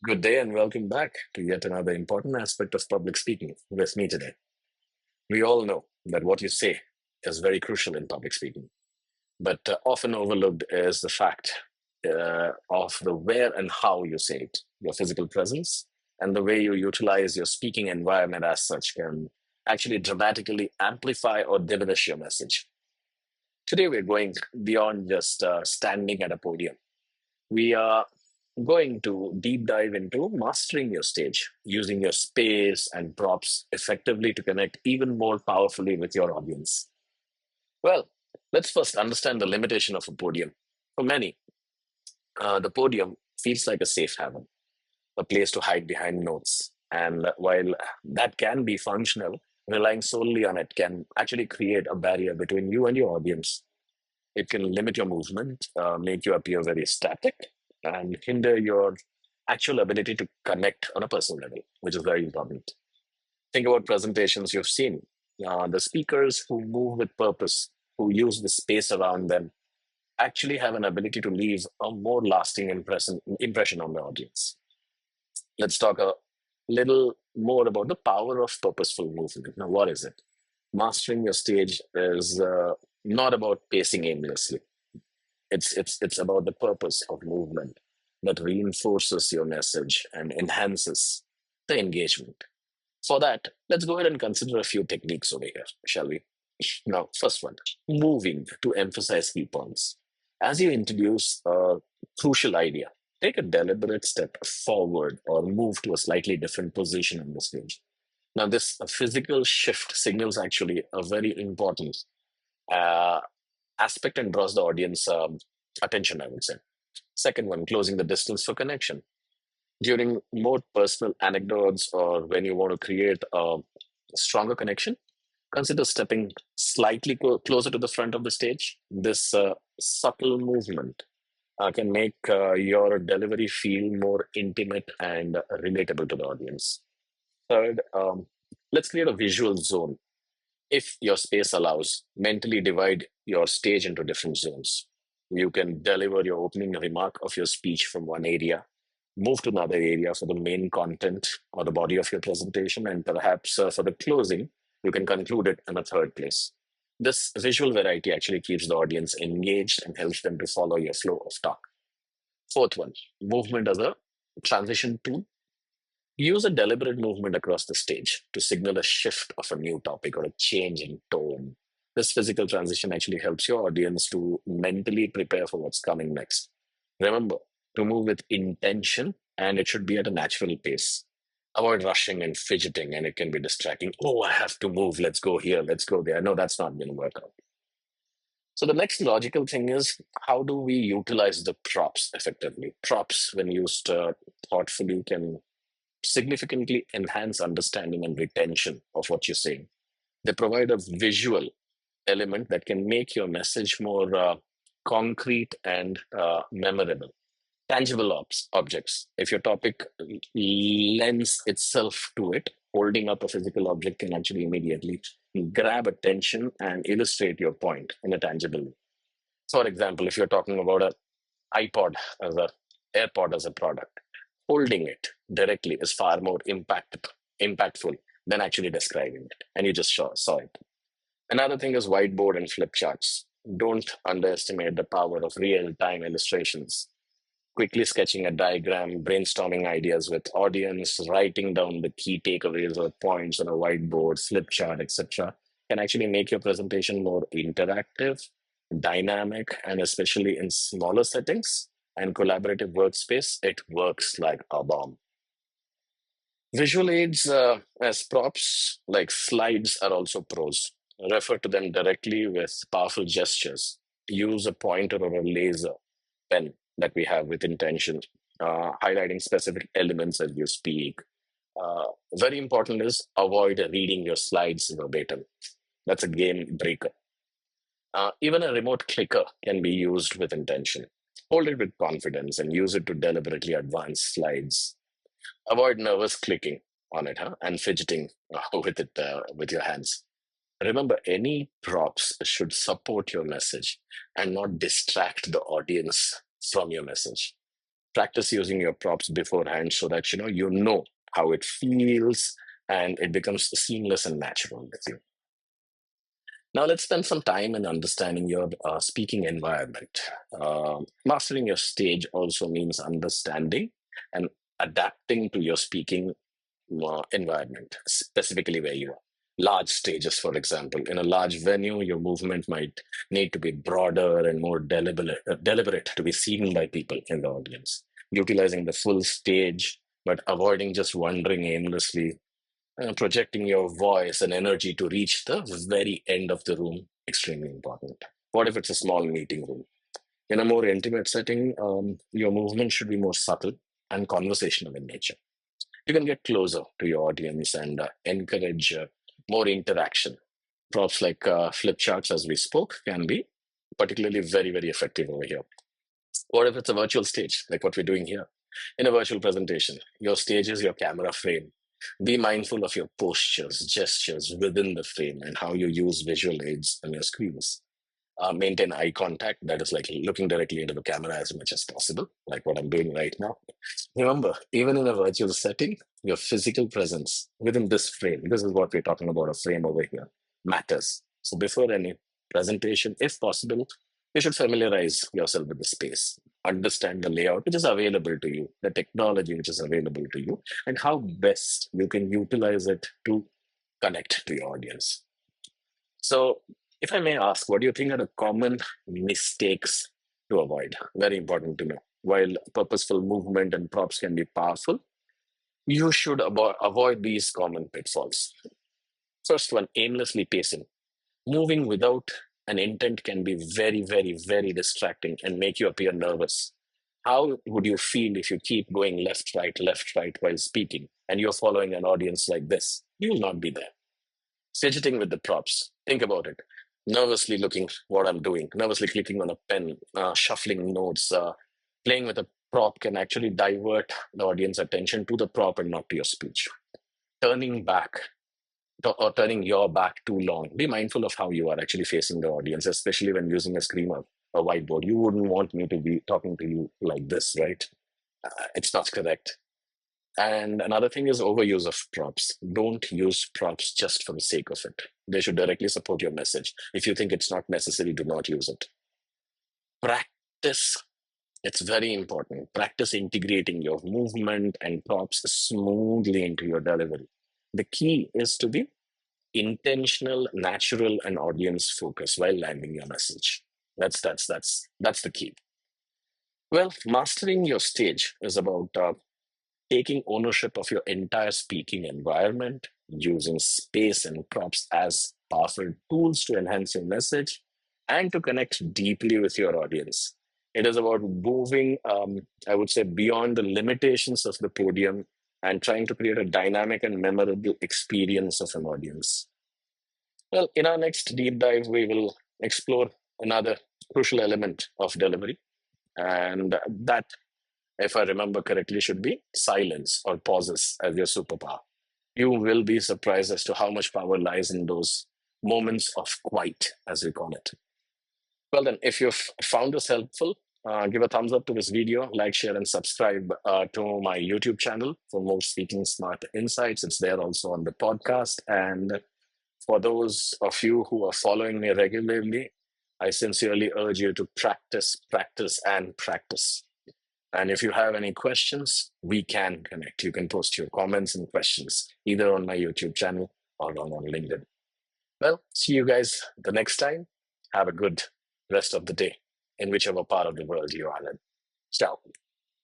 Good day and welcome back to yet another important aspect of public speaking with me today. We all know that what you say is very crucial in public speaking, but often overlooked is the fact of the where and how you say it. Your physical presence and the way you utilize your speaking environment as such can actually dramatically amplify or diminish your message. Today, we're going beyond just standing at a podium. We are going to deep dive into mastering your stage, using your space and props effectively to connect even more powerfully with your audience. Well, let's first understand the limitation of a podium. For many, the podium feels like a safe haven, a place to hide behind notes. And while that can be functional, relying solely on it can actually create a barrier between you and your audience. It can limit your movement, make you appear very static, and hinder your actual ability to connect on a personal level, which is very important. Think about presentations you've seen. The speakers who move with purpose, who use the space around them, actually have an ability to leave a more lasting impression on the audience. Let's talk a little more about the power of purposeful movement. Now, what is it? Mastering your stage is not about pacing aimlessly. It's about the purpose of movement that reinforces your message and enhances the engagement. For that, let's go ahead and consider a few techniques over here, shall we? Now, first one, moving to emphasize key points. As you introduce a crucial idea, take a deliberate step forward or move to a slightly different position on the stage. Now, this physical shift signals actually a very important uh, aspect and draws the audience attention, I would say. Second one, closing the distance for connection. During more personal anecdotes or when you want to create a stronger connection, consider stepping slightly closer to the front of the stage. This subtle movement can make your delivery feel more intimate and relatable to the audience. Third, let's create a visual zone. If your space allows, mentally divide your stage into different zones. You can deliver your opening remark of your speech from one area, move to another area for the main content or the body of your presentation, and perhaps for the closing, you can conclude it in a third place. This visual variety actually keeps the audience engaged and helps them to follow your flow of talk. Fourth one, movement as a transition tool. Use a deliberate movement across the stage to signal a shift of a new topic or a change in tone. This physical transition actually helps your audience to mentally prepare for what's coming next. Remember to move with intention and it should be at a natural pace. Avoid rushing and fidgeting, and it can be distracting. Oh, I have to move. Let's go here. Let's go there. No, that's not going to work out. So, the next logical thing is how do we utilize the props effectively? Props, when used thoughtfully, can significantly enhance understanding and retention of what you're saying. They provide a visual element that can make your message more concrete and memorable. Tangible objects. If your topic lends itself to it, holding up a physical object can actually immediately grab attention and illustrate your point in a tangible way. For example, if you're talking about an iPod as a AirPod as a product, holding it directly is far more impactful than actually describing it. And you just saw it. Another thing is whiteboard and flip charts. Don't underestimate the power of real time illustrations. Quickly sketching a diagram, brainstorming ideas with audience, writing down the key takeaways or points on a whiteboard, flip chart, etc., can actually make your presentation more interactive, dynamic, and especially in smaller settings and collaborative workspace, it works like a bomb. Visual aids as props, like slides, are also pros. Refer to them directly with powerful gestures. Use a pointer or a laser pen that we have with intention, highlighting specific elements as you speak. Very important is avoid reading your slides verbatim. That's a game breaker. Even a remote clicker can be used with intention. Hold it with confidence and use it to deliberately advance slides. Avoid nervous clicking on it and fidgeting with it with your hands. Remember, any props should support your message and not distract the audience from your message. Practice using your props beforehand so that you know how it feels and it becomes seamless and natural with you. Now, let's spend some time in understanding your speaking environment. Mastering your stage also means understanding and adapting to your speaking environment, specifically where you are. Large stages, for example, in a large venue, your movement might need to be broader and more deliberate to be seen by people in the audience. Utilizing the full stage, but avoiding just wandering aimlessly, projecting your voice and energy to reach the very end of the room, extremely important. What if it's a small meeting room? In a more intimate setting, your movement should be more subtle and conversational in nature. You can get closer to your audience and encourage more interaction. Props like flip charts, as we spoke, can be particularly very, very effective over here. What if it's a virtual stage, like what we're doing here? In a virtual presentation, your stage is your camera frame. Be mindful of your postures, gestures within the frame, and how you use visual aids on your screens. Maintain eye contact, that is like looking directly into the camera as much as possible, like what I'm doing right now. Remember, even in a virtual setting, your physical presence within this frame, this is what we're talking about, a frame over here, matters. So before any presentation, if possible, you should familiarize yourself with the space, understand the layout which is available to you, the technology which is available to you, and how best you can utilize it to connect to your audience. So, if I may ask, what do you think are the common mistakes to avoid? Very important to know. While purposeful movement and props can be powerful, you should avoid these common pitfalls. First one, aimlessly pacing. Moving without an intent can be very, very, very distracting and make you appear nervous. How would you feel if you keep going left, right while speaking and you're following an audience like this? You will not be there. Fidgeting with the props. Think about it. Nervously looking what I'm doing, nervously clicking on a pen, shuffling notes, playing with a prop can actually divert the audience attention to the prop and not to your speech. Turning back or turning your back too long. Be mindful of how you are actually facing the audience, especially when using a screen or a whiteboard. You wouldn't want me to be talking to you like this, right? It's not correct. And another thing is overuse of props. Don't use props just for the sake of it. They should directly support your message. If you think it's not necessary, do not use it. Practice. It's very important. Practice integrating your movement and props smoothly into your delivery. The key is to be intentional, natural, and audience focused while landing your message. That's the key. Well, mastering your stage is about taking ownership of your entire speaking environment, using space and props as powerful tools to enhance your message and to connect deeply with your audience. It is about moving, I would say, beyond the limitations of the podium and trying to create a dynamic and memorable experience of an audience. Well, in our next deep dive, we will explore another crucial element of delivery, and that, if I remember correctly, should be silence or pauses as your superpower. You will be surprised as to how much power lies in those moments of quiet, as we call it. Well, then, if you've found this helpful, give a thumbs up to this video, like, share, and subscribe to my YouTube channel for more Speaking Smart insights. It's there also on the podcast. And for those of you who are following me regularly, I sincerely urge you to practice, practice, and practice. And if you have any questions, we can connect. You can post your comments and questions either on my YouTube channel or on LinkedIn. Well, see you guys the next time. Have a good rest of the day in whichever part of the world you are in. Ciao.